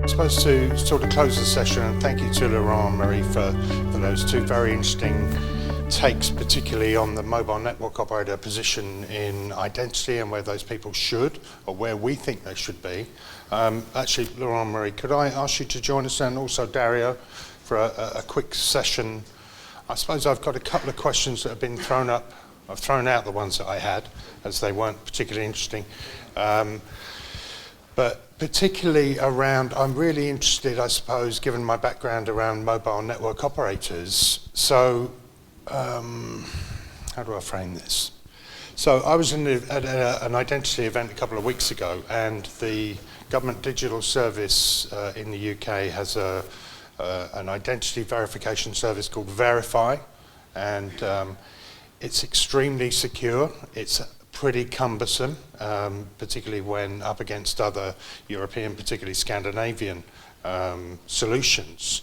I suppose to sort of close the session, and thank you to Laurent and Marie for those two very interesting takes, particularly on the mobile network operator position in identity and where those people should, or where we think they should be. Actually, Laurent and Marie, could I ask you to join us, and also Dario, for a quick session? I suppose I've got a couple of questions that have been thrown up. I've thrown out the ones that I had, as they weren't particularly interesting. But particularly around, I'm really interested, I suppose, given my background around mobile network operators. So, how do I frame this? So I was at an identity event a couple of weeks ago, and the government digital service in the UK has an identity verification service called Verify, and it's extremely secure. It's pretty cumbersome, particularly when up against other European, particularly Scandinavian solutions.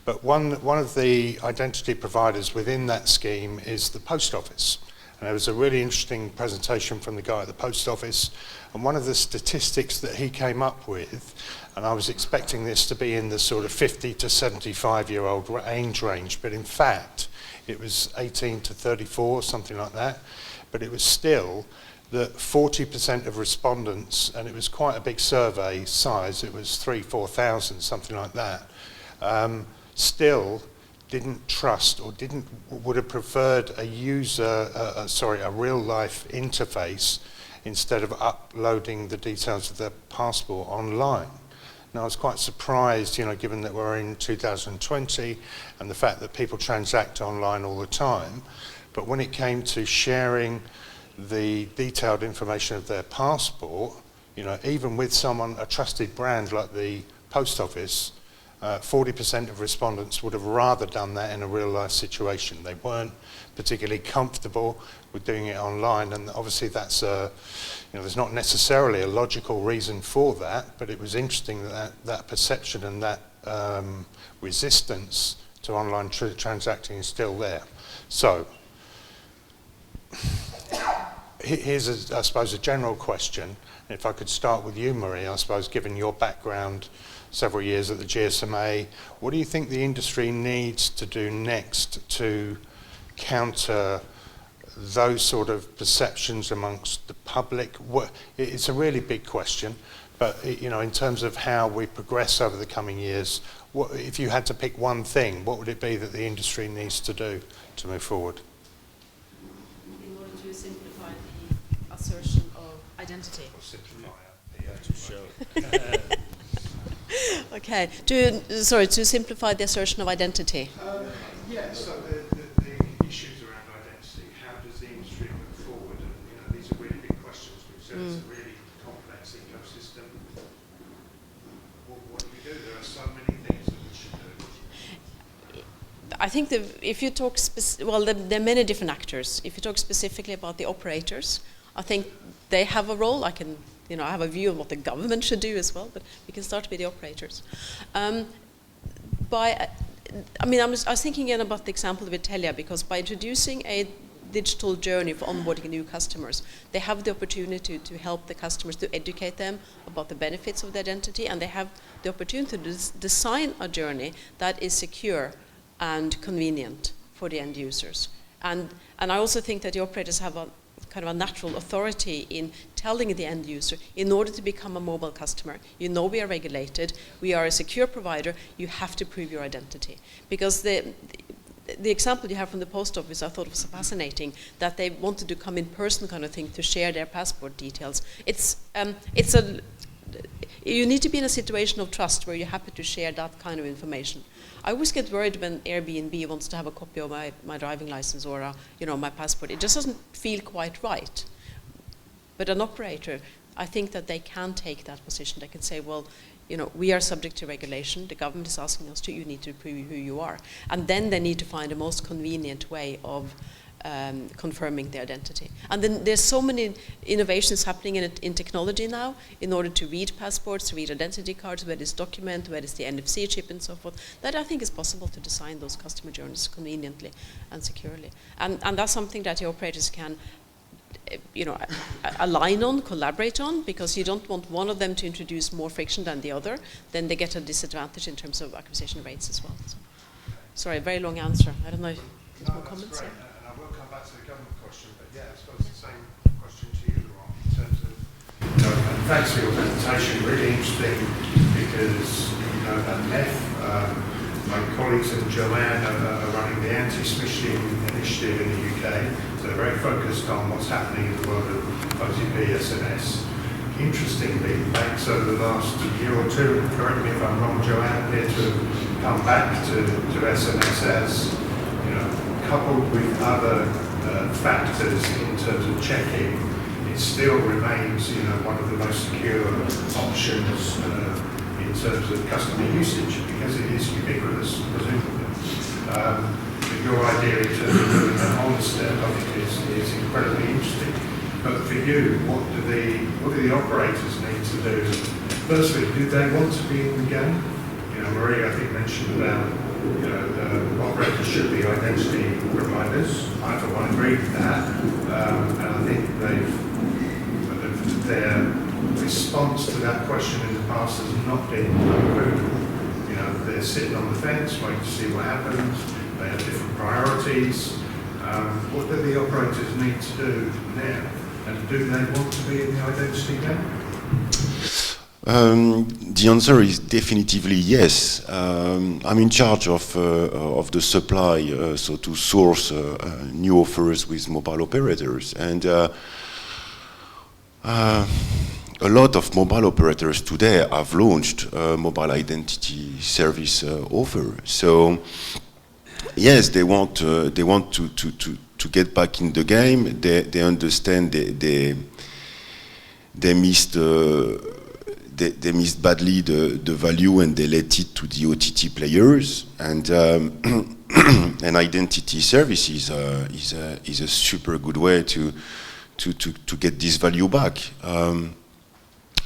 But one of the identity providers within that scheme is the Post Office. And there was a really interesting presentation from the guy at the Post Office, and one of the statistics that he came up with, and I was expecting this to be in the sort of 50 to 75-year-old age range, but in fact it was 18 to 34, something like that. But it was still that 40% of respondents, and it was quite a big survey size, it was 3,000-4,000, something like that, still didn't trust or would have preferred a real-life interface instead of uploading the details of their passport online. Now, I was quite surprised, given that we're in 2020 and the fact that people transact online all the time. But when it came to sharing the detailed information of their passport, even with a trusted brand like the Post Office, 40% of respondents would have rather done that in a real-life situation. They weren't particularly comfortable with doing it online, and obviously that's there's not necessarily a logical reason for that, but it was interesting that perception and that resistance to online transacting is still there. So, here's, I suppose, a general question. If I could start with you, Marie, I suppose, given your background, several years at the GSMA, what do you think the industry needs to do next to counter those sort of perceptions amongst the public? It's a really big question, but in terms of how we progress over the coming years, if you had to pick one thing, what would it be that the industry needs to do to move forward? In order to simplify the assertion of identity. Or simplify to show. Okay, to simplify the assertion of identity. So the issues around identity, how does the industry move forward? And these are really big questions. We've said it's a really complex ecosystem. What do we do? There are so many things that we should do. I think if you talk, there are many different actors. If you talk specifically about the operators, I think they have a role. I have a view of what the government should do as well, but we can start with the operators. I was thinking again about the example of Italia, because by introducing a digital journey for onboarding new customers, they have the opportunity to help the customers, to educate them about the benefits of the identity, and they have the opportunity to design a journey that is secure and convenient for the end users. And I also think that the operators have a kind of a natural authority in telling the end user, in order to become a mobile customer, we are regulated, we are a secure provider, you have to prove your identity. Because the example you have from the Post Office, I thought was fascinating, that they wanted to come in person kind of thing to share their passport details. You need to be in a situation of trust where you're happy to share that kind of information. I always get worried when Airbnb wants to have a copy of my driving license or my passport. It just doesn't feel quite right. But an operator, I think that they can take that position. They can say, well, we are subject to regulation. The government is asking us you need to prove who you are. And then they need to find the most convenient way of confirming the identity. And then there's so many innovations happening in technology now in order to read passports, to read identity cards, where it's document, where it's the NFC chip and so forth, that I think is possible to design those customer journeys conveniently and securely. And that's something that the operators can align on, collaborate on, because you don't want one of them to introduce more friction than the other. Then they get a disadvantage in terms of acquisition rates as well. So, sorry, very long answer. I don't know if there's more comments. Great. And I will come back to the government question, but yeah, I suppose the same question to you, Laurent, in terms of, and thanks for your presentation, really interesting, because, at MEF, my colleagues and Joanne are running the anti-smishing initiative in the UK, so they're very focused on what's happening in the world of OTP SNS. Interestingly, banks over the last year or two, correct me if I'm wrong, Joanne, appear to have come back to SMS as, coupled with other factors in terms of checking, it still remains, one of the most secure options in terms of customer usage, because it is ubiquitous, presumably. But your idea in terms of doing that on step, I think is incredibly interesting. But for you, what do the operators need to do? Firstly, do they want to be in the game? Marie, I think, mentioned about, operators should be identity providers. I, for one, agree with that. And I think their response to that question in the past has not been unequivocal. They're sitting on the fence, waiting to see what happens. They have different priorities. What do the operators need to do now? And do they want to be in the identity game? The answer is definitively yes. I'm in charge of the supply, so to source new offers with mobile operators, and a lot of mobile operators today have launched a mobile identity service offer. So yes, they want to get back in the game. They understand they missed. They missed badly the value, and they let it to the OTT players. And and identity services is a super good way to get this value back.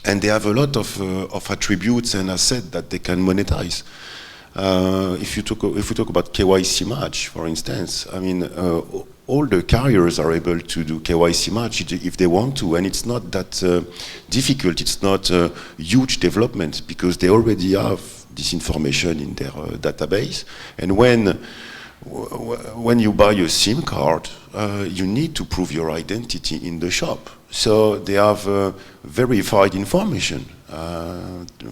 And they have a lot of attributes and assets that they can monetize. If we talk about KYC match, for instance, I mean, all the carriers are able to do KYC match if they want to, and it's not that difficult. It's not a huge development because they already have this information in their database. And when you buy a SIM card, you need to prove your identity in the shop. So they have verified information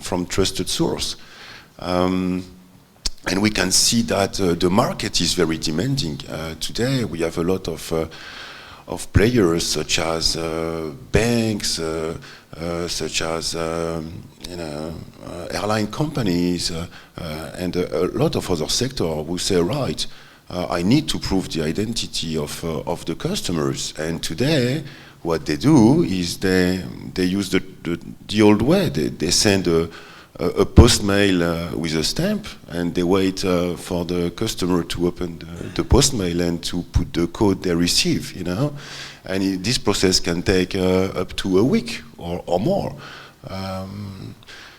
from trusted source. And we can see that the market is very demanding. Today we have a lot of players such as banks, such as airline companies, and a lot of other sectors who say, right, I need to prove the identity of the customers. And today what they do is they use the old way. They send a post mail with a stamp, and they wait for the customer to open the post mail and to put the code they receive, and this process can take up to a week or more.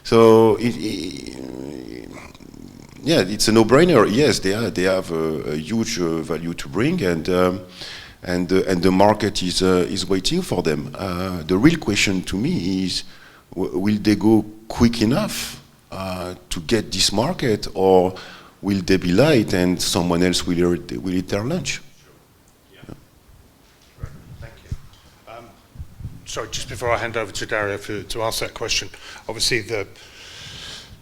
So it's a no-brainer. Yes, they have a huge value to bring, and the market is waiting for them. The real question to me is, will they go quick enough to get this market, or will they be late and someone else will eat their lunch? Sure. Yeah. Great. Thank you. Sorry, just before I hand over to Dario to ask that question, obviously the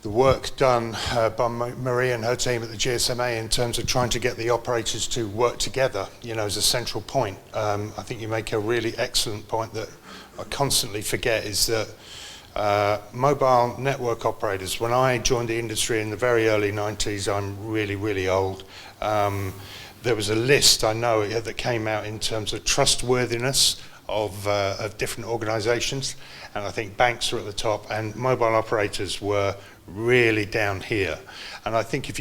work done by Marie and her team at the GSMA in terms of trying to get the operators to work together, as a central point. I think you make a really excellent point that I constantly forget, is that mobile network operators, when I joined the industry in the very early 90s, I'm really, really old, there was a list, I know, that came out in terms of trustworthiness of different organizations, and I think banks were at the top, and mobile operators were really down here. And I think I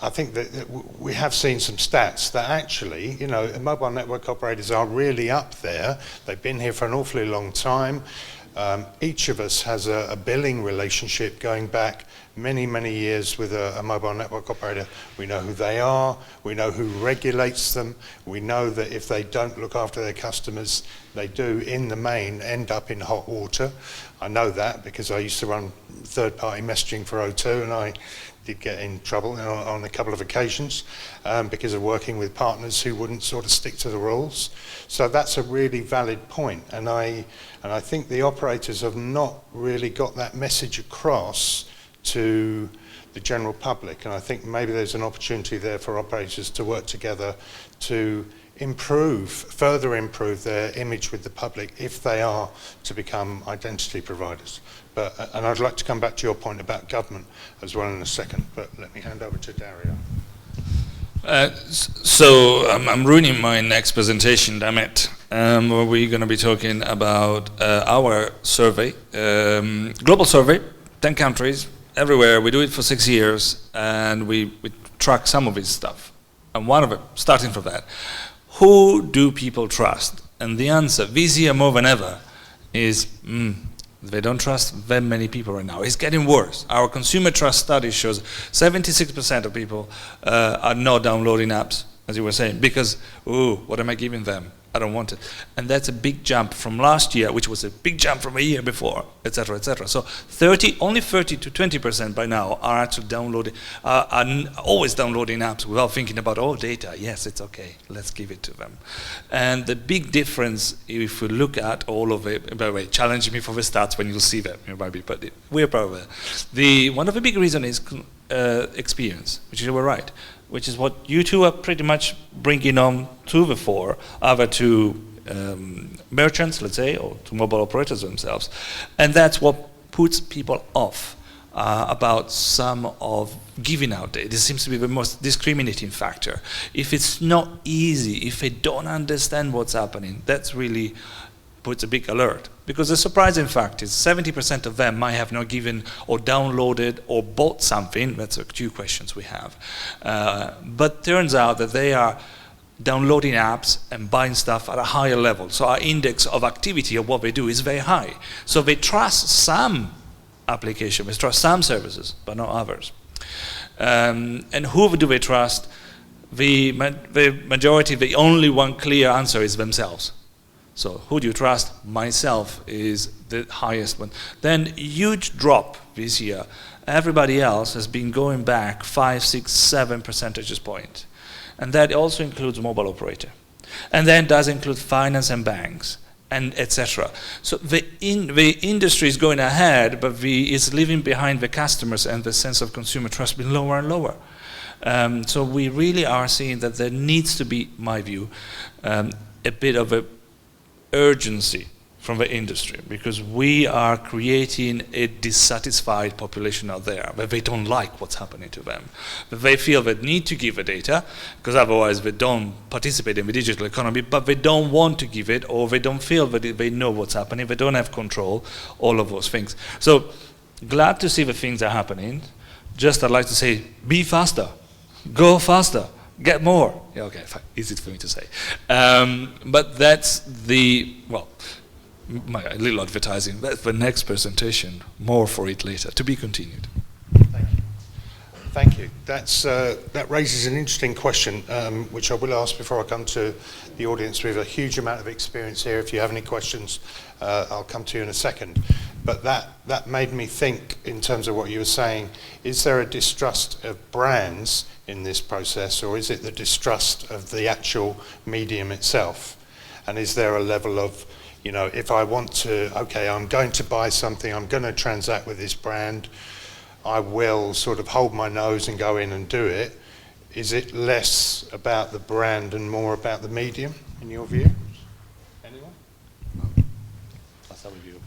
think that we have seen some stats that actually, mobile network operators are really up there. They've been here for an awfully long time. Each of us has a billing relationship going back many, many years with a mobile network operator. We know who they are, we know who regulates them, we know that if they don't look after their customers, they do, in the main, end up in hot water. I know that because I used to run third-party messaging for O2, and I did get in trouble on a couple of occasions because of working with partners who wouldn't sort of stick to the rules. So that's a really valid point, and I think the operators have not really got that message across to the general public, and I think maybe there's an opportunity there for operators to work together to further improve their image with the public if they are to become identity providers. And I'd like to come back to your point about government as well in a second, but let me hand over to Dario. So I'm ruining my next presentation, damn it. Where we're going to be talking about our survey, global survey, 10 countries, everywhere. We do it for 6 years, and we track some of this stuff. And one of it, starting from that, who do people trust? And the answer, this year more than ever, is they don't trust very many people right now. It's getting worse. Our consumer trust study shows 76% of people are not downloading apps, as you were saying, because, ooh, what am I giving them? I don't want it. And that's a big jump from last year, which was a big jump from a year before, etc., etc. So only 30 to 20% by now are actually downloading, are always downloading apps without thinking about, oh, data, yes, it's okay, let's give it to them. And the big difference, if we look at all of it, by the way, challenge me for the stats when you'll see them, but we're proud of it. One of the big reasons is experience, which you were right, which is what you two are pretty much bringing on to the fore, either to merchants, let's say, or to mobile operators themselves. And that's what puts people off about some of giving out data. This seems to be the most discriminating factor. If it's not easy, if they don't understand what's happening, that's really puts a big alert. Because the surprising fact is 70% of them might have not given or downloaded or bought something. That's 2 questions we have. But turns out that they are downloading apps and buying stuff at a higher level. So our index of activity of what they do is very high. So they trust some applications, they trust some services, but not others. And who do they trust? The majority, the only one clear answer is themselves. So who do you trust? Myself is the highest one. Then huge drop this year. Everybody else has been going back 5, 6, 7 percentage points. And that also includes mobile operator. And then does include finance and banks, and etc. So the industry is going ahead, but it's leaving behind the customers, and the sense of consumer trust being lower and lower. So we really are seeing that there needs to be, my view, a bit of a urgency from the industry, because we are creating a dissatisfied population out there where they don't like what's happening to them. But they feel they need to give the data because otherwise they don't participate in the digital economy, but they don't want to give it, or they don't feel that they know what's happening, they don't have control, all of those things. So glad to see the things are happening. Just I'd like to say, be faster, go faster, get more. Yeah, okay, fine. Easy for me to say. But that's my little advertising. That's the next presentation. More for it later. To be continued. Thank you. Thank you. That raises an interesting question, which I will ask before I come to the audience. We have a huge amount of experience here. If you have any questions, I'll come to you in a second. But that made me think, in terms of what you were saying, is there a distrust of brands in this process, or is it the distrust of the actual medium itself? And is there a level of, if I want to, okay, I'm going to buy something, I'm going to transact with this brand, I will sort of hold my nose and go in and do it. Is it less about the brand and more about the medium, in your view? Anyone? I'll start with you.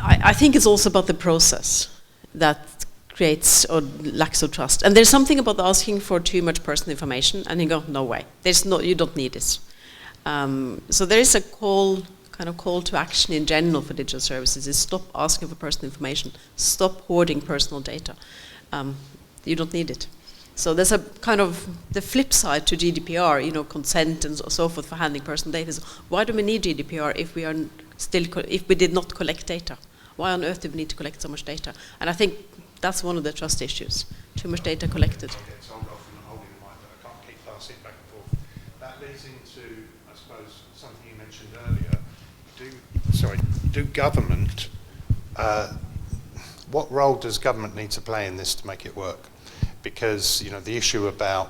I think it's also about the process that creates or lacks of trust. And there's something about asking for too much personal information, and you go, no way. You don't need this. So there is a kind of call to action in general for digital services, is stop asking for personal information, stop hoarding personal data. You don't need it. So there's a kind of the flip side to GDPR, consent and so forth for handling personal data. Is why do we need GDPR if we are if we did not collect data? Why on earth do we need to collect so much data? And I think that's one of the trust issues. Too much data collected. That leads into, I suppose, something you mentioned earlier. Do government, what role does government need to play in this to make it work? Because, the issue about,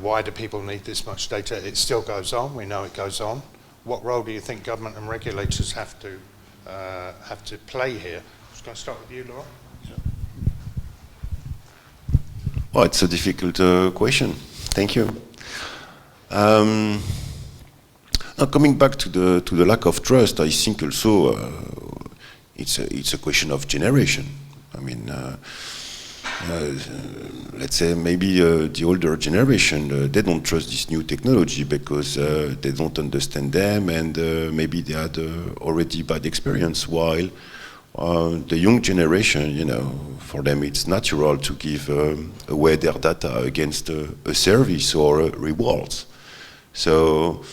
why do people need this much data, it still goes on, we know it goes on. What role do you think government and regulators have to play here? I'm just going to start with you, Laura. Well, it's a difficult question. Thank you. Now coming back to the lack of trust, I think also it's a question of generation. I mean, let's say maybe the older generation they don't trust this new technology because they don't understand them, and maybe they had already bad experience. While the young generation, for them it's natural to give away their data against a service or rewards. So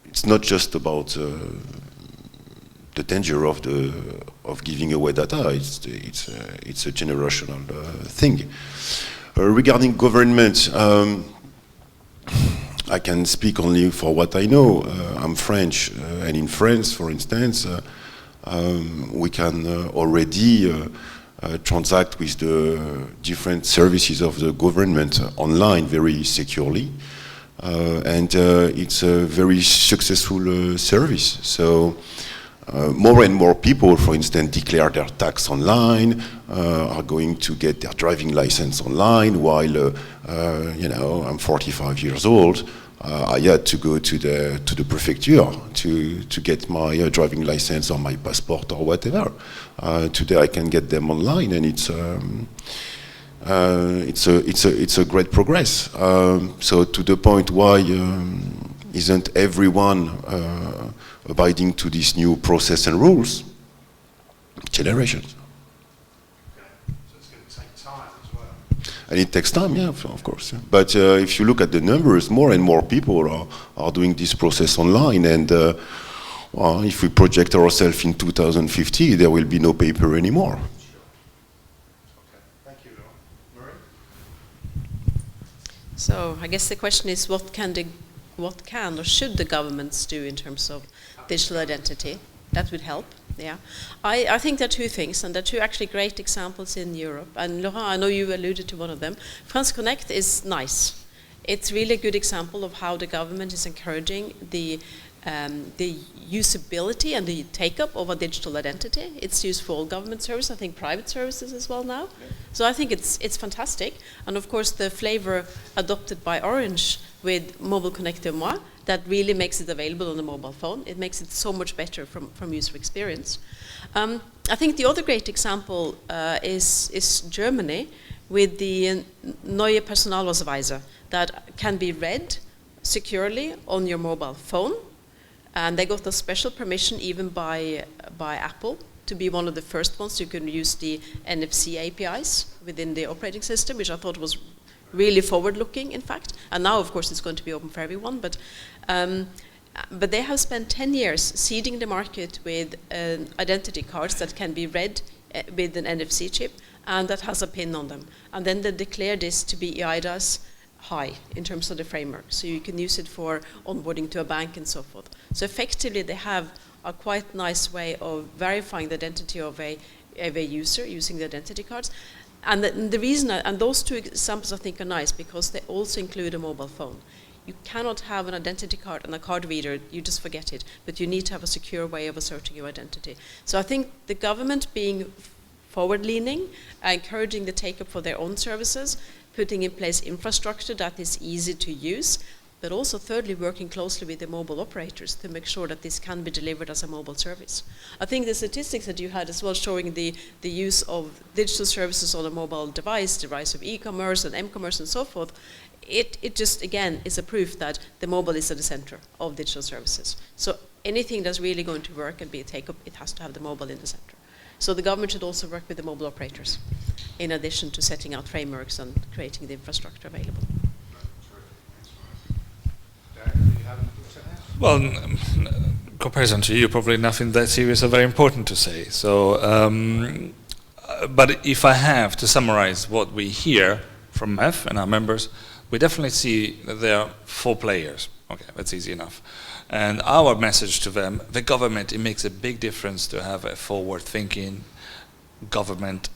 it's not just about the danger of giving away data. It's a generational thing. Regarding government, I can speak only for what I know. I'm French, and in France, for instance, we can already transact with the different services of the government online very securely. And it's a very successful service. So more and more people, for instance, declare their tax online, are going to get their driving license online, while, I'm 45 years old. I had to go to the prefecture to get my driving license or my passport or whatever. Today I can get them online, and it's a great progress. So to the point, why isn't everyone abiding to these new process and rules? Generations. So it's going to take time as well. And it takes time, yeah, of course. Yeah. But if you look at the numbers, more and more people are doing this process online, and if we project ourselves in 2050, there will be no paper anymore. So I guess the question is, what can or should the governments do in terms of digital identity? That would help. Yeah, I think there are two things, and there are two actually great examples in Europe. And Laurent, I know you alluded to one of them. MEF Connects is nice. It's really a good example of how the government is encouraging the usability and the take-up of a digital identity. It's used for all government services, I think private services as well now. Yeah. So I think it's fantastic. And of course the flavor adopted by Orange with Mobile Connect Moi, that really makes it available on the mobile phone. It makes it so much better from user experience. I think the other great example is Germany with the Neue Personalausweise that can be read securely on your mobile phone. And they got a special permission even by Apple to be one of the first ones. You can use the NFC APIs within the operating system, which I thought was really forward-looking, in fact. And now, of course, it's going to be open for everyone. But they have spent 10 years seeding the market with identity cards that can be read with an NFC chip and that has a pin on them. And then they declare this to be eIDAS high in terms of the framework. So you can use it for onboarding to a bank and so forth. So effectively, they have a quite nice way of verifying the identity of a user using the identity cards. And the reason, and those two examples I think are nice because they also include a mobile phone. You cannot have an identity card and a card reader, you just forget it, but you need to have a secure way of asserting your identity. So I think the government being forward-leaning, encouraging the take-up for their own services, putting in place infrastructure that is easy to use, but also thirdly working closely with the mobile operators to make sure that this can be delivered as a mobile service. I think the statistics that you had as well showing the use of digital services on a mobile device, the rise of e-commerce and m-commerce and so forth, it just again is a proof that the mobile is at the center of digital services. So anything that's really going to work and be a take-up, it has to have the mobile in the center. So the government should also work with the mobile operators in addition to setting out frameworks and creating the infrastructure available. Well, comparison to you, probably nothing that serious or very important to say. So, but if I have to summarize what we hear from MEF and our members, we definitely see that there are 4 players. Okay, that's easy enough. And our message to them, the government, it makes a big difference to have a forward-thinking government,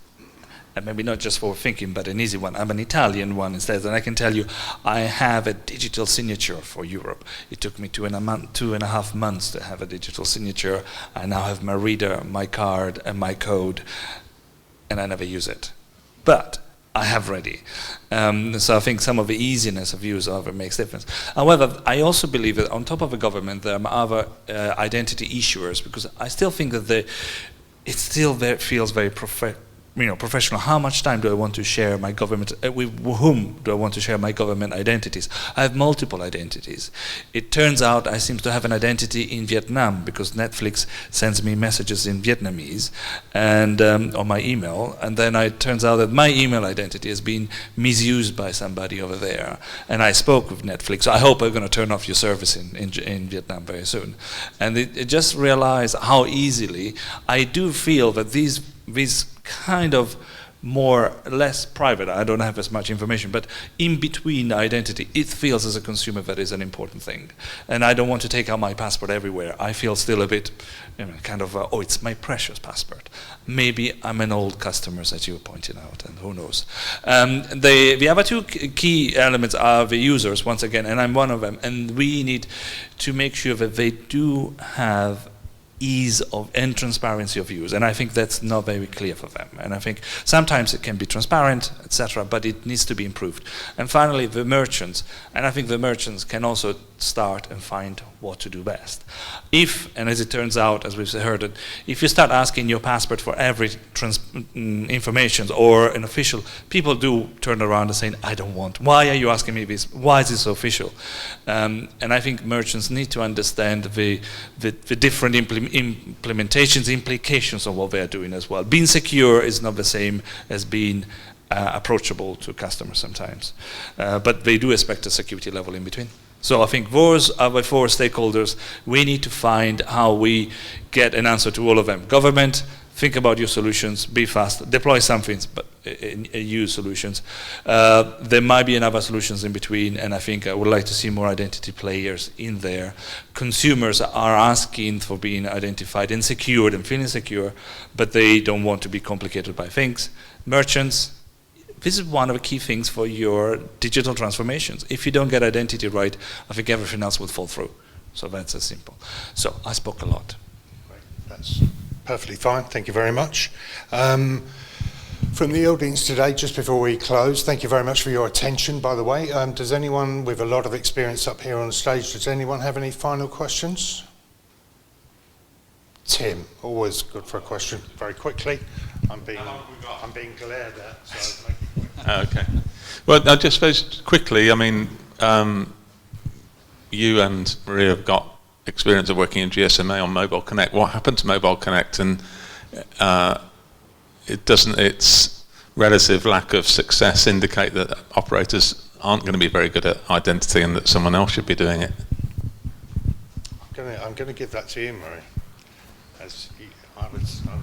and maybe not just forward-thinking, but an easy one. I'm an Italian one instead, and I can tell you, I have a digital signature for Europe. It took me 2.5 months to have a digital signature. I now have my reader, my card, and my code, and I never use it. But I have ready. So I think some of the easiness of use of it makes difference. However, I also believe that on top of the government, there are other identity issuers, because I still think that it still feels very professional. How much time do I want to share my government, with whom do I want to share my government identities? I have multiple identities. It turns out I seem to have an identity in Vietnam because Netflix sends me messages in Vietnamese and on my email, and then it turns out that my email identity has been misused by somebody over there. And I spoke with Netflix. I hope I'm going to turn off your service in Vietnam very soon. And it just realized how easily I do feel that these kind of less private, I don't have as much information, but in between identity, it feels as a consumer that is an important thing. And I don't want to take out my passport everywhere. I feel still a bit oh, it's my precious passport. Maybe I'm an old customer, as you were pointing out, and who knows. The other 2 key elements are the users, once again, and I'm one of them, and we need to make sure that they do have ease of and transparency of use, and I think that's not very clear for them. And I think sometimes it can be transparent, etc., but it needs to be improved. And finally, the merchants, and I think the merchants can also start and find what to do best. If, and as it turns out, as we've heard, if you start asking your passport for every information or an official, people do turn around and say, I don't want. Why are you asking me this? Why is this so official? And I think merchants need to understand the different implementations, implications of what they are doing as well. Being secure is not the same as being approachable to customers sometimes. But they do expect a security level in between. So I think those are the 4 stakeholders. We need to find how we get an answer to all of them. Government, think about your solutions, be fast, deploy some things, but use solutions. There might be other solutions in between, and I think I would like to see more identity players in there. Consumers are asking for being identified and secured and feeling secure, but they don't want to be complicated by things. Merchants, this is one of the key things for your digital transformations. If you don't get identity right, I think everything else will fall through. So that's as simple. So I spoke a lot. Great. That's perfectly fine. Thank you very much. From the audience today, just before we close, thank you very much for your attention, by the way. Does anyone with a lot of experience up here on stage, does anyone have any final questions? Tim, always good for a question, very quickly. I'm being glared at, so make it quick. Okay. Well, I just suppose quickly, I mean, you and Maria have got experience of working in GSMA on Mobile Connect. What happened to Mobile Connect, and its relative lack of success indicate that operators aren't going to be very good at identity and that someone else should be doing it? I'm going to give that to you, Marie. As I was there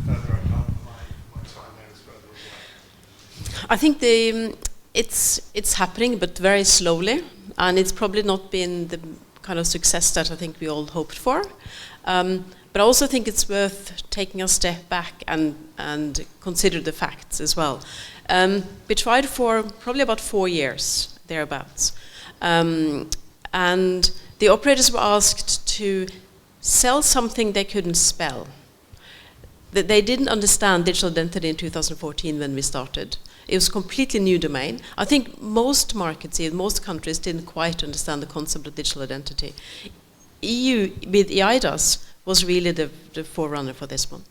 further up, my time there is further away. I think it's happening, but very slowly, and it's probably not been the kind of success that I think we all hoped for. But I also think it's worth taking a step back and consider the facts as well. We tried for probably about 4 years, thereabouts. And the operators were asked to sell something they couldn't spell. That they didn't understand digital identity in 2014 when we started. It was a completely new domain. I think most markets in most countries didn't quite understand the concept of digital identity. EU with EIDAS was really the forerunner for this one.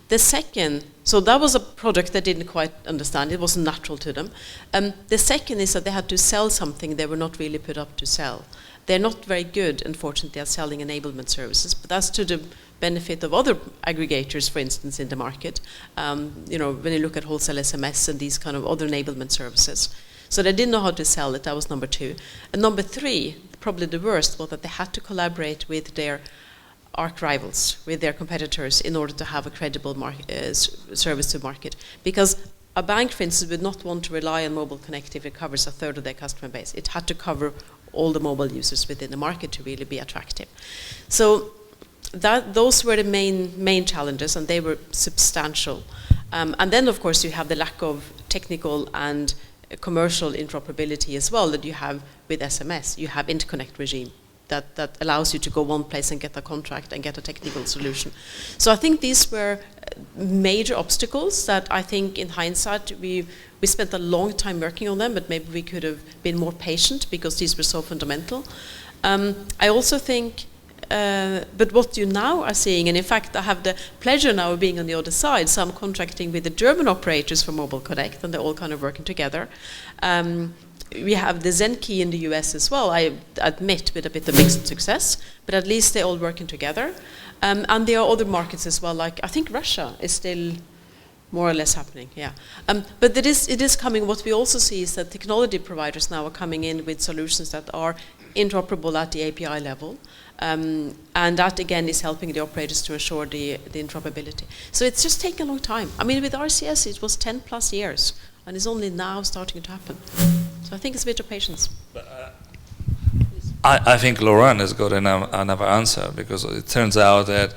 The second, so that was a product they didn't quite understand. It wasn't natural to them. The second is that they had to sell something they were not really put up to sell. They're not very good, unfortunately, at selling enablement services, but as to the benefit of other aggregators, for instance, in the market. You know, when you look at wholesale SMS and these kind of other enablement services. So they didn't know how to sell it. That was number 2. And number 3, probably the worst, was that they had to collaborate with their arch rivals, with their competitors, in order to have a credible service to market. Because a bank, for instance, would not want to rely on Mobile Connect if it covers a third of their customer base. It had to cover all the mobile users within the market to really be attractive. So those were the main challenges, and they were substantial. And then, of course, you have the lack of technical and commercial interoperability as well that you have with SMS. You have interconnect regime that allows you to go one place and get a contract and get a technical solution. So I think these were major obstacles that I think in hindsight we spent a long time working on them, but maybe we could have been more patient because these were so fundamental. I also think, but what you now are seeing, and in fact I have the pleasure now of being on the other side, so I'm contracting with the German operators for Mobile Connect, and they're all kind of working together. We have the Zenki in the US as well, I admit, with a bit of mixed success, but at least they're all working together. And there are other markets as well, like I think Russia is still more or less happening, yeah. But it is coming. What we also see is that technology providers now are coming in with solutions that are interoperable at the API level. And that again is helping the operators to ensure the interoperability. So it's just taken a long time. I mean, with RCS it was 10 plus years, and it's only now starting to happen. So I think it's a bit of patience. I think Laurent has got another answer, because it turns out that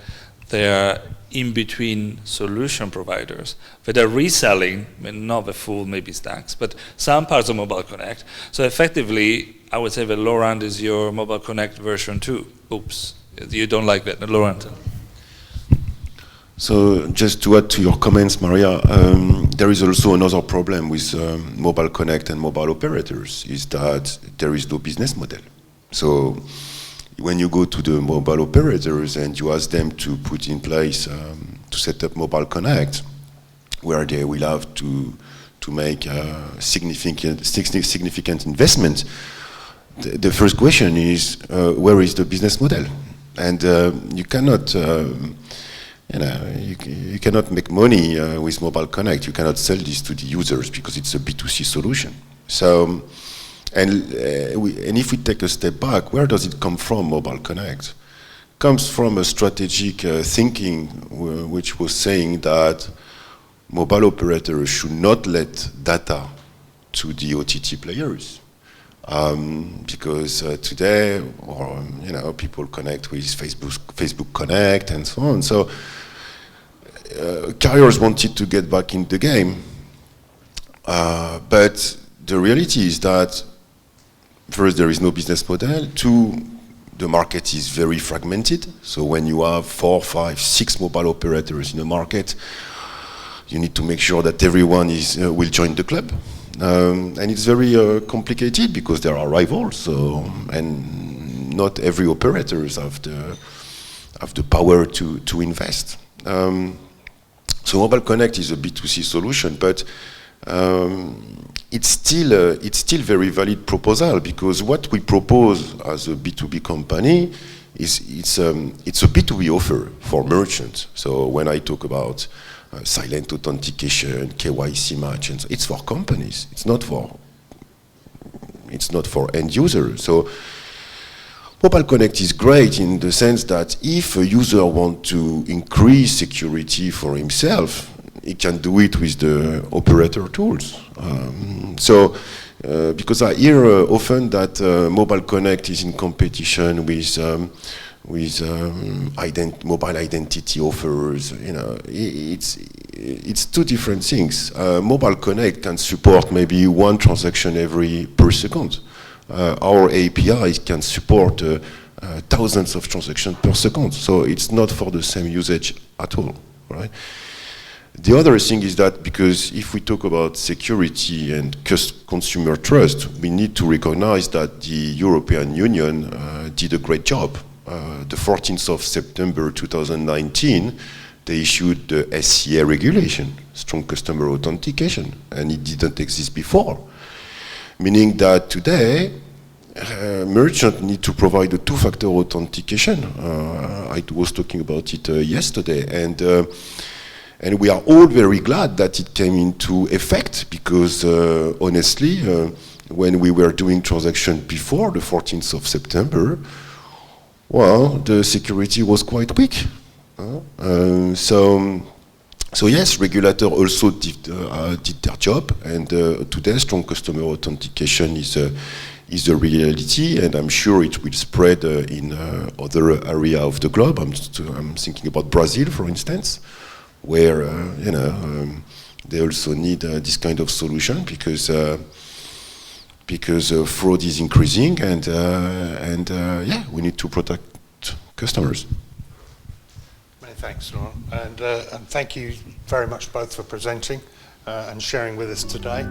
there are in-between solution providers that are reselling, not the full maybe stacks, but some parts of Mobile Connect. So effectively, I would say that Laurent is your Mobile Connect version 2. Oops, you don't like that, Laurent? So just to add to your comments, Maria, there is also another problem with Mobile Connect and mobile operators, is that there is no business model. So when you go to the mobile operators and you ask them to put in place, to set up Mobile Connect, where they will have to make significant investment, the first question is, where is the business model? And you cannot, you cannot make money with Mobile Connect. You cannot sell this to the users because it's a B2C solution. So, and if we take a step back, where does it come from, Mobile Connect? It comes from a strategic thinking which was saying that mobile operators should not let data to the OTT players. Because today, people connect with Facebook Connect and so on. So carriers wanted to get back in the game, but the reality is that first, there is no business model. 2, the market is very fragmented. So when you have 4, 5, 6 mobile operators in a market, you need to make sure that everyone will join the club. And it's very complicated because there are rivals, so, and not every operators have the power to invest. So Mobile Connect is a B2C solution, but it's still a very valid proposal, because what we propose as a B2B company is it's a B2B offer for merchants. So when I talk about silent authentication, KYC match, and so it's for companies. It's not for end users. So Mobile Connect is great in the sense that if a user wants to increase security for himself, he can do it with the operator tools. Because I hear often that Mobile Connect is in competition with mobile identity offers. It's 2 different things. Mobile Connect can support maybe 1 transaction per second. Our API can support thousands of transactions per second. So it's not for the same usage at all, right? The other thing is that, because if we talk about security and consumer trust, we need to recognize that the European Union did a great job. The 14th of September 2019, they issued the SCA regulation, Strong Customer Authentication, and it didn't exist before. Meaning that today, merchants need to provide a two-factor authentication. I was talking about it yesterday, and we are all very glad that it came into effect, because honestly, when we were doing transactions before the 14th of September, well, the security was quite weak. So yes, regulator also did their job, and today strong customer authentication is a reality, and I'm sure it will spread in other areas of the globe. I'm thinking about Brazil, for instance, where they also need this kind of solution, because fraud is increasing, and yeah, we need to protect customers. Many thanks, Laurent, and thank you very much both for presenting and sharing with us today.